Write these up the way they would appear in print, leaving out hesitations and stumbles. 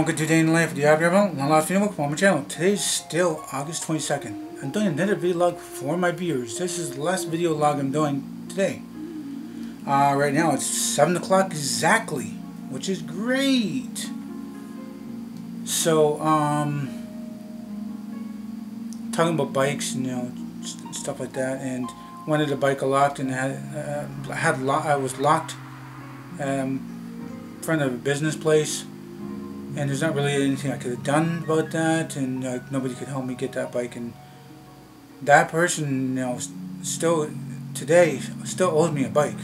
Welcome to Today in Life with the Aboriginal LostPhoenixWolf on my channel. Today's still August 22nd. I'm doing another video log for my viewers. This is the last video log I'm doing today. Right now it's 7 o'clock exactly, which is great. So, talking about bikes and stuff like that, and wanted the bike locked, and I was locked in front of a business place. And there's not really anything I could have done about that, and nobody could help me get that bike. And that person, still today still owes me a bike.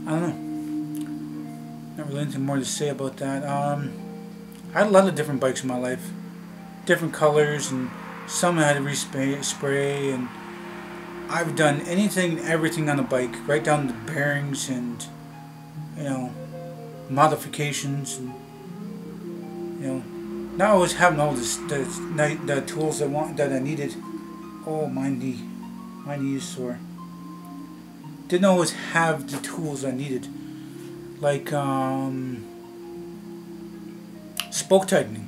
I don't know. Not really anything more to say about that. I had a lot of different bikes in my life, different colors, and some I had to spray and I've done anything and everything on a bike, right down to bearings and modifications, and not always having all the tools that I needed. Oh, my knee is sore. Didn't always have the tools I needed, like spoke tightening.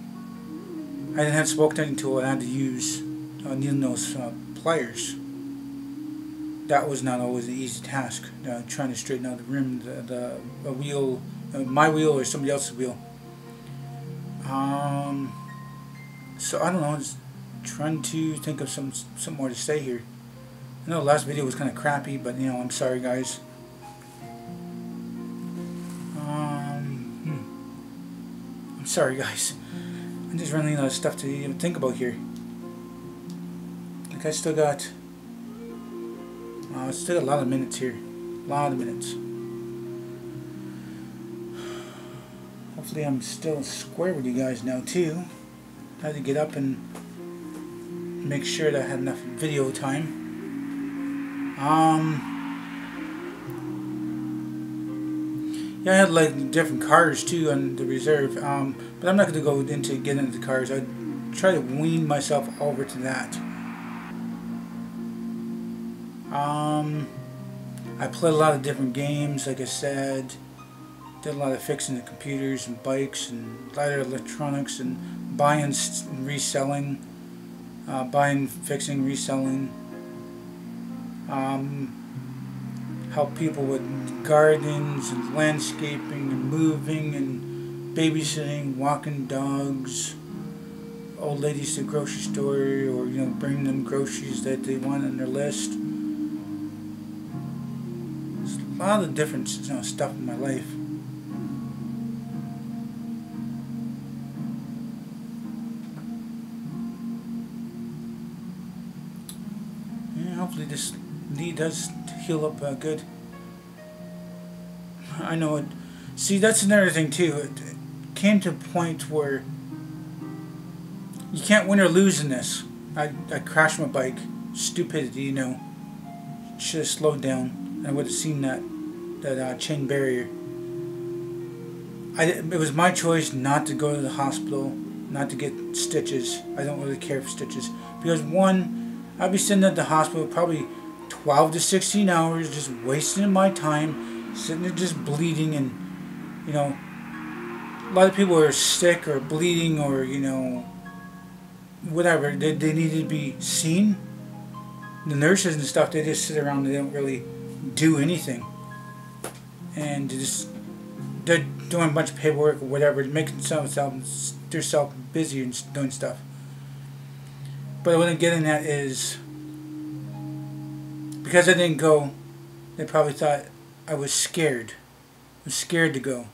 I didn't have spoke tightening tool. I had to use needle nose pliers. That was not always an easy task, trying to straighten out the rim, the wheel, my wheel or somebody else's wheel. So I don't know, just trying to think of some more to say here. I know the last video was kind of crappy, but I'm sorry guys. I'm sorry guys. I'm just running out of stuff to even think about here. Like I still got a lot of minutes here. A lot of minutes. Hopefully I'm still square with you guys now too. I had to get up and make sure that I had enough video time. Yeah, I had like different cars too on the reserve. But I'm not going to go into getting into the cars. I try to wean myself over to that. I played a lot of different games, like I said. Did a lot of fixing the computers and bikes and lighter electronics, and buying and reselling. Buying, fixing, reselling. Help people with gardens and landscaping and moving and babysitting, walking dogs. Old ladies to the grocery store, or bring them groceries that they want on their list. There's a lot of different stuff in my life. Yeah, hopefully this knee does heal up good. I know it. See, that's another thing too. It came to a point where you can't win or lose in this. I crashed my bike. Stupidity, should have slowed down. I would have seen that chain barrier. It was my choice not to go to the hospital, not to get stitches. I don't really care for stitches. Because one, I'd be sitting at the hospital probably 12 to 16 hours just wasting my time, sitting there just bleeding, and a lot of people are sick or bleeding or whatever, they needed to be seen. The nurses and stuff, they just sit around and they don't really do anything, and they're doing a bunch of paperwork or whatever, making themselves busy and doing stuff. But what I'm getting at is, because I didn't go, they probably thought I was scared. I was scared to go.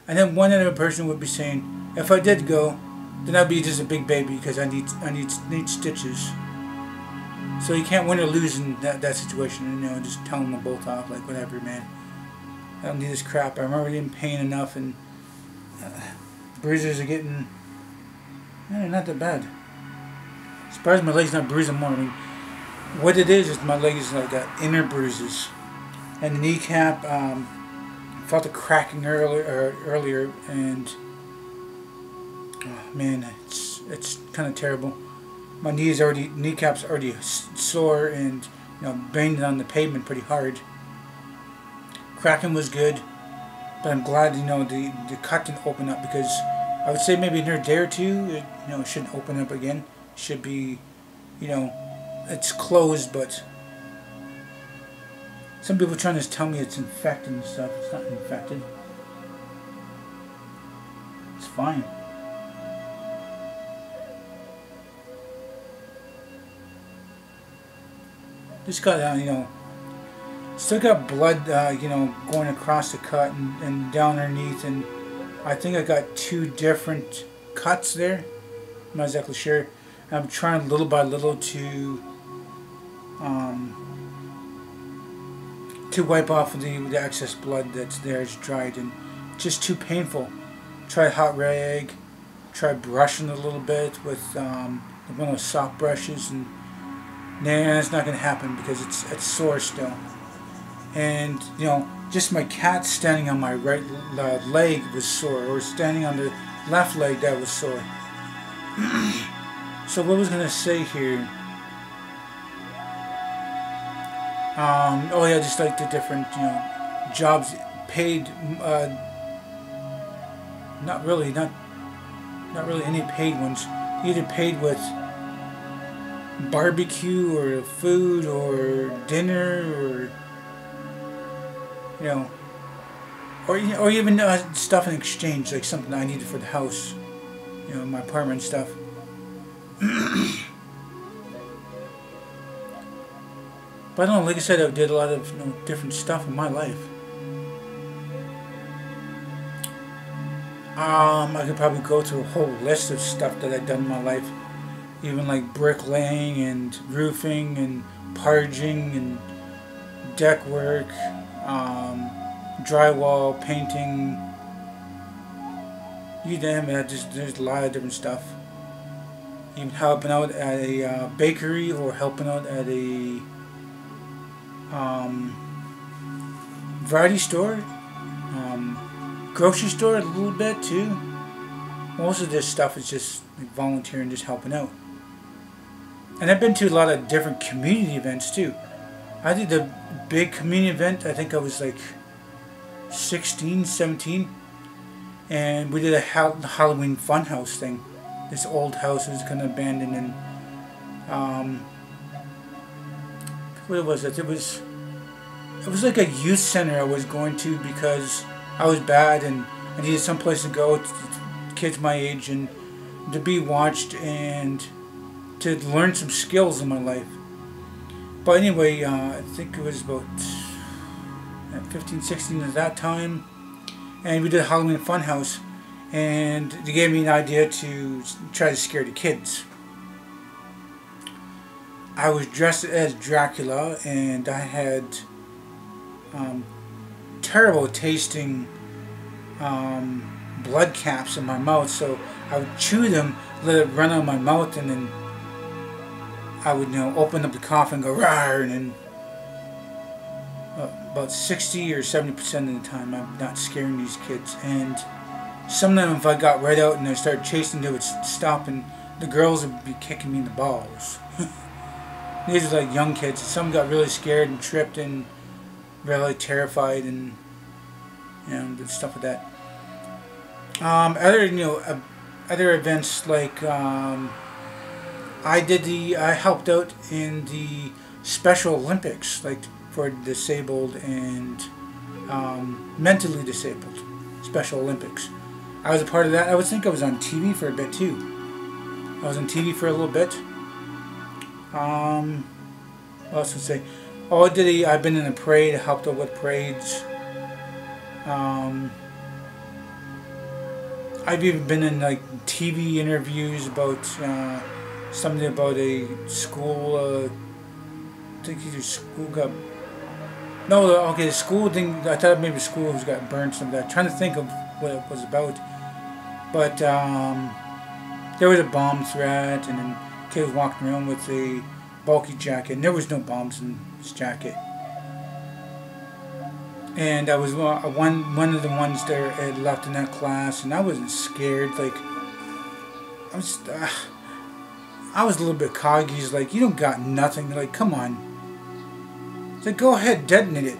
And then one other person would be saying, if I did go, then I'd be just a big baby because I need stitches. So you can't win or lose in that situation. Just telling them both off, like, whatever, man. I don't need this crap. I'm already in pain enough, and bruises are getting not that bad. Surprised my leg's not bruising more. I mean, what it is my leg is like got inner bruises, and the kneecap. Felt a cracking earlier, and oh, man, it's kind of terrible. My kneecap's already sore, and banged it on the pavement pretty hard. Cracking was good, but I'm glad, the cut didn't open up, because I would say maybe in a day or two, it shouldn't open up again. It should be, it's closed, but some people are trying to tell me it's infected and stuff. It's not infected. It's fine. Just got, still got blood, going across the cut and down underneath, and I think I got 2 different cuts there. I'm not exactly sure. I'm trying little by little to wipe off the excess blood that's there. It's dried and just too painful. Try hot rag. Try brushing a little bit with one of those soft brushes, and nah, it's not going to happen because it's sore still. And just my cat standing on my right leg was sore, or standing on the left leg that was sore. So what was I going to say here? Oh yeah, just like the different jobs paid. Not really any paid ones. Either paid with barbecue or food or dinner, or even stuff in exchange, like something I needed for the house, my apartment stuff. But I don't know, like I said, I did a lot of different stuff in my life. I could probably go through a whole list of stuff that I've done in my life, even like bricklaying and roofing and parging and deck work, drywall, painting. You damn it, there's a lot of different stuff. Even helping out at a bakery, or helping out at a variety store, grocery store a little bit too. Most of this stuff is just like volunteering, just helping out. And I've been to a lot of different community events too. I did the big community event, I think I was like 16, 17, and we did a Halloween funhouse thing. This old house was kind of abandoned, and what was it? It was like a youth center I was going to because I was bad and I needed some place to go, kids my age, and to be watched and to learn some skills in my life. But anyway, I think it was about 15, 16 at that time, and we did a Halloween funhouse, and they gave me an idea to try to scare the kids. I was dressed as Dracula, and I had terrible tasting blood caps in my mouth, so I would chew them, let it run out of my mouth, and then I would open up the coffin and go rawr, and then about 60 or 70% of the time I'm not scaring these kids. And sometimes if I got right out and I started chasing, they would stop, and the girls would be kicking me in the balls. These are like young kids. Some got really scared and tripped and really terrified, and did stuff like that. Other events like I helped out in the Special Olympics, like for disabled and mentally disabled Special Olympics. I was a part of that. I think I was on TV for a bit too. I was on TV for a little bit. What else to say? Oh, I've been in a parade. I helped out with parades. I've even been in like TV interviews about something about a school. I think either school got. No, okay, the school thing. I thought maybe the school got burned. Something like that. Trying to think of what it was about. But there was a bomb threat, and then kid was walking around with a bulky jacket, and there was no bombs in his jacket. And I was one of the ones there had left in that class, and I wasn't scared. Like I was a little bit coggy. Like, you don't got nothing. Like, come on, It's like, go ahead, detonate it.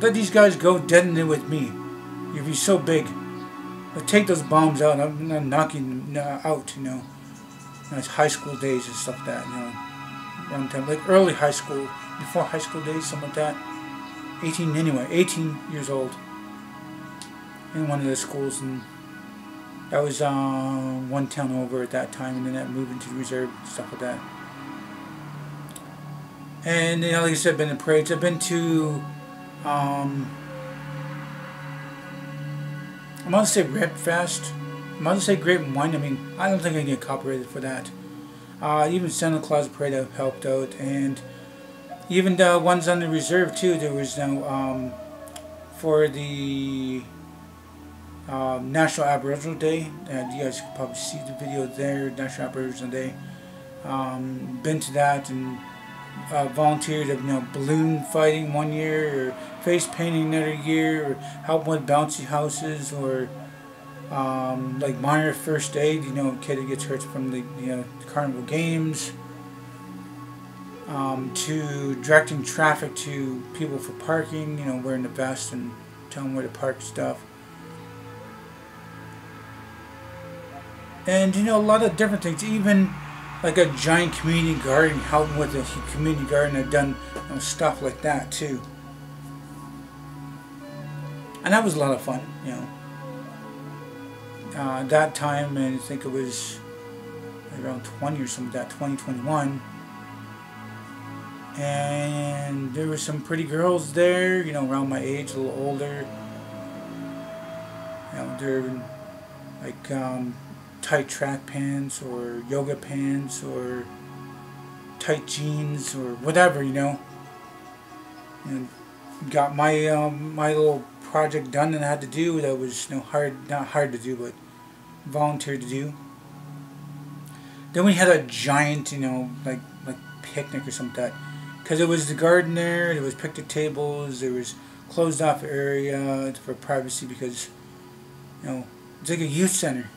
Let these guys go detonate it with me. If you're so big. But take those bombs out. I'm not knocking them out, you know. It's high school days and stuff like that, you know. Around time, like early high school, before high school days, something like that. 18 years old. In one of the schools, and that was one town over at that time, and then that moved into the reserve and stuff like that. And you know, like I said, I've been to parades. I've been to I'm gonna say Rip Fest. I'm gonna say Grape and Wine. I mean, I don't think I can get copyrighted for that. Even Santa Claus Parade I've helped out, and even the ones on the reserve too. There was no for the National Aboriginal Day. You guys can probably see the video there. National Aboriginal Day. Been to that and volunteered of, you know, balloon fighting one year, or face painting another year, or help with bouncy houses, or like minor first aid. You know, a kid that gets hurt from the, you know, the carnival games. To directing traffic to people for parking. You know, wearing the vest and telling them where to park stuff. And you know, a lot of different things, even like a giant community garden, helping with a community garden. I've done, you know, stuff like that too, and that was a lot of fun, you know. That time, and I think it was around 20 or something like that, 2021, and there were some pretty girls there, you know, around my age, a little older. You know, they're like tight track pants, or yoga pants, or tight jeans, or whatever, you know. And got my my little project done that I had to do. That was, you know, not hard to do, but volunteered to do. Then we had a giant, you know, like picnic or something like that, because it was the garden there. There was picnic tables. There was closed off area for privacy, because, you know, it's like a youth center.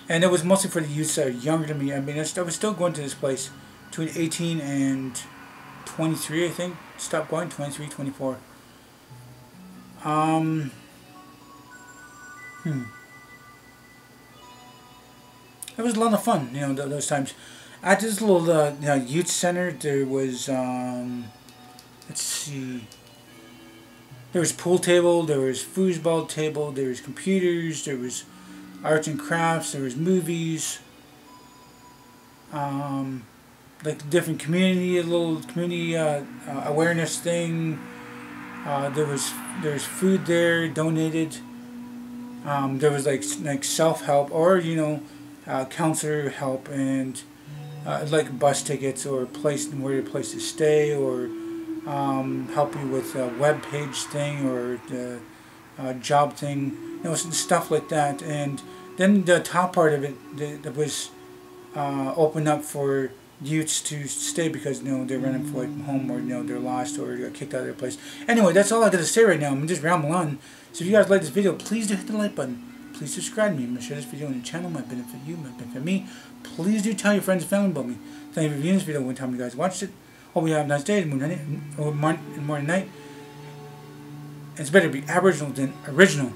And it was mostly for the youths that are younger than me. I mean, I was still going to this place between 18 and 23, I think. Stopped going, 23, 24. It was a lot of fun, you know, those times. At this little you know, youth center, there was, let's see, there was a pool table, there was foosball table, there was computers, there was arts and crafts, there was movies, like different community, a little community awareness thing. There was food there donated. There was like self-help, or, you know, counselor help, and like bus tickets, or where your place to stay, or help you with a web page thing, or the job thing, you know, stuff like that. And then the top part of it that was opened up for youths to stay, because, you know, they're running for like home, or, you know, they're lost, or got kicked out of their place. Anyway, that's all I got to say right now. I'm just rambling on. So if you guys like this video, please do hit the like button. Please subscribe to me. I'm going to share this video on the channel. Might benefit you, might benefit me. Please do tell your friends and family about me. Thank you for viewing this video one time you guys watched it. Hope you have a nice day, morning, night. It's better to be Aboriginal than original.